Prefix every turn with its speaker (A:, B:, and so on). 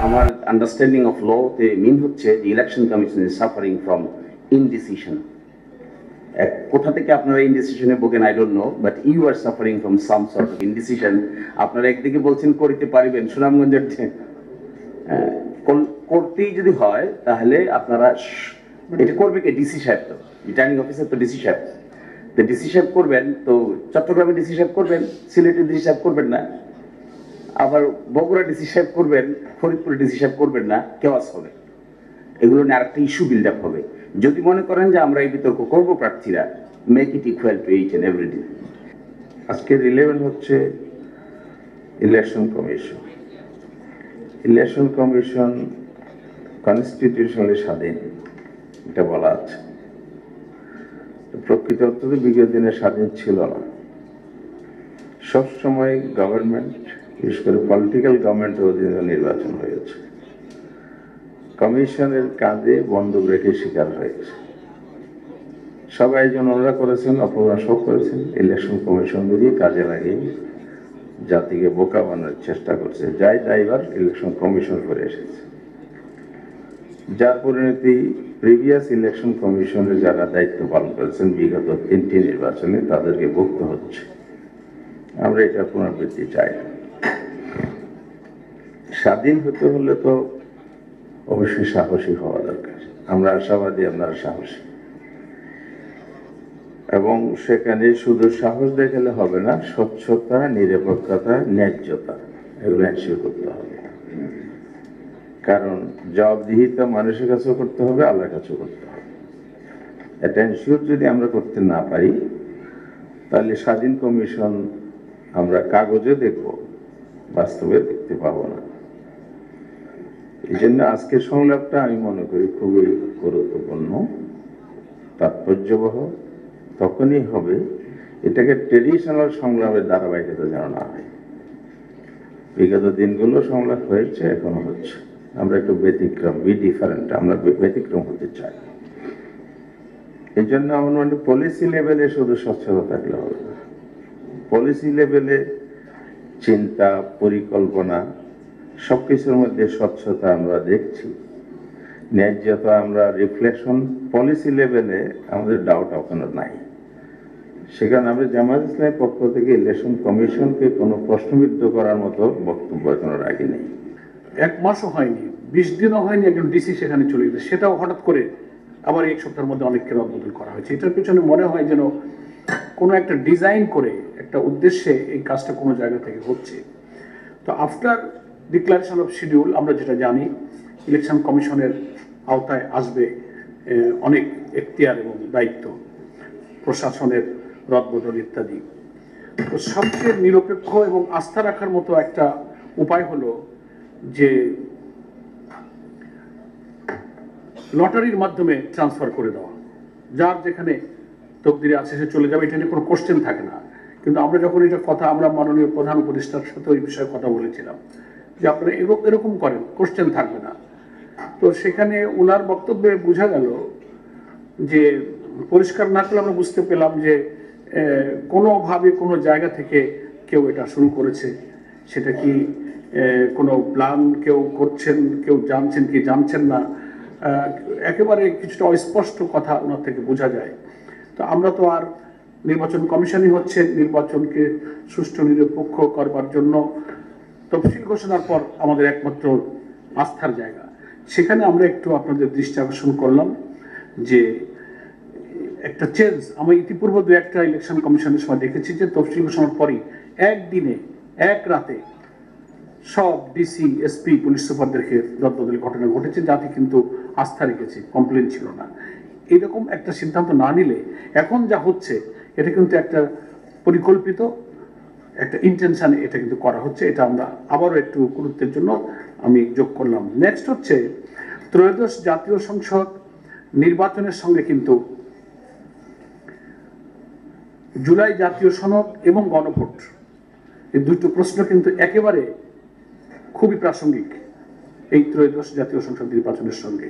A: আমার understanding of law তে mean হচ্ছে যে election commission is suffering from indecision. কোথা থেকে আপনারা ইনডিসিশনে ভোগেন I don't know, but you are suffering from some sort of indecision. আপনারা একদিকে বলছেন করিতে পারিবেন, সুনামগঞ্জের করতেই যদি হয় তাহলে আপনারা এটা করবে কে? ডিসি সাহেব, তো রিটার্নিং অফিসার তো ডিসি সাহেব। তো ডিসি সাহেব করবেন, তো চট্টগ্রামে ডিসি সাহেব করবেন, সিলেটের ডিসি সাহেব করবেন না, আবার বগুড়া ডিসি সাহেব করবেন, ফরিদপুর ডিসি সাহেব করবেন না, কেওয়াস হবে। এগুলো নিয়ে আরেকটা ইস্যু বিল্ড আপ হবে। যদি মনে করেন যে আমরা এই বিতর্ক করবো প্রার্থীরা, make it equal to H and everything.
B: আজকে রিলেভেন্ট হচ্ছে ইলেকশন কমিশন। ইলেকশন কমিশন কনস্টিটিউশনালি স্বাধীন, এটা বলা আছে। প্রকৃত অর্থে বিগত দিনে স্বাধীন ছিল না। সবসময় গভর্নমেন্ট, বিশেষ করে পলিটিক্যাল গভর্নমেন্টের অধীনে নির্বাচন হয়েছে। কমিশনের কাঁধে বন্দুক রেখে শিকার হয়েছে। সবাই যেন ওনারা করেছেন, অপরাধ সব করেছেন, ইলেকশন কমিশন দিয়ে কাজে লাগিয়ে জাতিকে বোকা বানানোর চেষ্টা করছে। যাই ড্রাইভার ইলেকশন কমিশন করে এসেছে, যার পরিণতি প্রিভিয়াস ইলেকশন কমিশনের যারা দায়িত্ব পালন করেছেন বিগত 3টি নির্বাচনে তাদেরকে ভুগতে হচ্ছে। আমরা এটা পুনরাবৃত্তি চাই না। স্বাধীন হতে হলে তো অবশ্যই সাহসী হওয়া দরকার। আমরা আশাবাদী আপনারা সাহসী, এবং সেখানে শুধু সাহস দেখালে হবে না, স্বচ্ছতা, নিরপেক্ষতা, ন্যায্যতা এগুলো এনশিওর করতে হবে। কারণ জবাবদিহিতা মানুষের কাছেও করতে হবে, আল্লাহর কাছেও করতে হবে। এটা এনশিওর যদি আমরা করতে না পারি, তাহলে স্বাধীন কমিশন আমরা কাগজে দেখব, বাস্তবে দেখতে পাবো না। এই জন্য আজকের সংলাপটা আমি মনে করি খুবই গুরুত্বপূর্ণ, তাৎপর্যবহ। তখনই হবে, এটাকে ট্রেডিশনাল সংলাপের ধারাবাহিকতা যেন না হয়। বিগত দিনগুলো সংলাপ হয়েছে, এখনো হচ্ছে। আমরা একটু ব্যতিক্রম, বি ডিফারেন্ট, আমরা ব্যতিক্রম হতে চাই। এই জন্য আমার মনে পলিসি লেভেলে শুধু স্বচ্ছতা থাকলে হবে না। পলিসি লেভেলে চিন্তা, পরিকল্পনা সবকিছুর মধ্যে স্বচ্ছতা আমরা দেখছি, ন্যায্যতা আমরা রিফ্লেকশন। পলিসি লেভেলে আমাদের ডাউট এখনো নাই। সেখানে আমরা জামায়াত ইসলামের পক্ষ থেকে ইলেকশন কমিশনকে কোনো প্রশ্নবিদ্ধ করার মতো বক্তব্য এখনো রাখি নেই।
C: 1 মাসও হয়নি, 20 দিনও হয়নি, একজন ডিসি সেখানে চলে গেছে। সেটাও হঠাৎ করে আবার 1 সপ্তাহের মধ্যে অনেককে রদবদল করা হয়েছে। এটার পিছনে মনে হয় যেন কোনো একটা ডিজাইন করে একটা উদ্দেশ্যে এই কাজটা কোনো জায়গা থেকে হচ্ছে। তো আফটার ডিক্লারেশন অফ শিডিউল আমরা যেটা জানি, ইলেকশন কমিশনের আওতায় আসবে অনেক এখতিয়ার এবং দায়িত্ব, প্রশাসনের রদবদল ইত্যাদি। তো সবচেয়ে নিরপেক্ষ এবং আস্থা রাখার মতো একটা উপায় হলো যে লটারির মাধ্যমে ট্রান্সফার করে দেওয়া। যার যেখানে তকদিরে আছে সে চলে যাবে, এটা নিয়ে কোনো কোশ্চেন থাকে না। কিন্তু আমরা যখন এটা কথা, আমরা মাননীয় প্রধান উপদেষ্টার সাথে ওই বিষয়ে কথা বলেছিলাম যে আপনারা এরকম করেন, কোশ্চেন থাকবে না। তো সেখানে ওনার বক্তব্যে বোঝা গেল যে, পরিষ্কার না করলে আমরা বুঝতে পেলাম যে কোনোভাবে কোনো জায়গা থেকে কেউ এটা শুরু করেছে। সেটা কি কোনো প্ল্যান কেউ করছেন, কেউ জানছেন কি জানছেন না, একেবারে কিছুটা অস্পষ্ট কথা ওনার থেকে বোঝা যায়। তো আমরা তো আর নির্বাচন কমিশনই হচ্ছে নির্বাচনকে সুষ্ঠু নিরপেক্ষ করবার জন্য তফসিল ঘোষণার পর আমাদের একমাত্র আস্থার জায়গা। সেখানে আমরা একটু আপনাদের দৃষ্টি আকর্ষণ করলাম যে একটা চেঞ্জ। আমি ইতিপূর্বে 2-1টা ইলেকশন কমিশনের সময় দেখেছি যে তফসিল ঘোষণার পরই একদিনে, এক রাতে সব ডিসি, এসপি, পুলিশ সুপারদেরকে রদবদলের ঘটনা ঘটেছে, যাতে কিন্তু আস্থা রেখেছে, কমপ্লেন ছিল না। এরকম একটা সিদ্ধান্ত না নিলে এখন যা হচ্ছে এটা কিন্তু একটা পরিকল্পিত একটা ইন্টেনশনে এটা কিন্তু করা হচ্ছে। এটা আমরা আবারও একটু গুরুত্বের জন্য আমি যোগ করলাম। নেক্সট হচ্ছে ত্রয়োদশ জাতীয় সংসদ নির্বাচনের সঙ্গে কিন্তু জুলাই জাতীয় সনদ এবং গণভোট, এই দুটো প্রশ্ন কিন্তু একেবারে খুবই প্রাসঙ্গিক এই ত্রয়োদশ জাতীয় সংসদ নির্বাচনের সঙ্গে।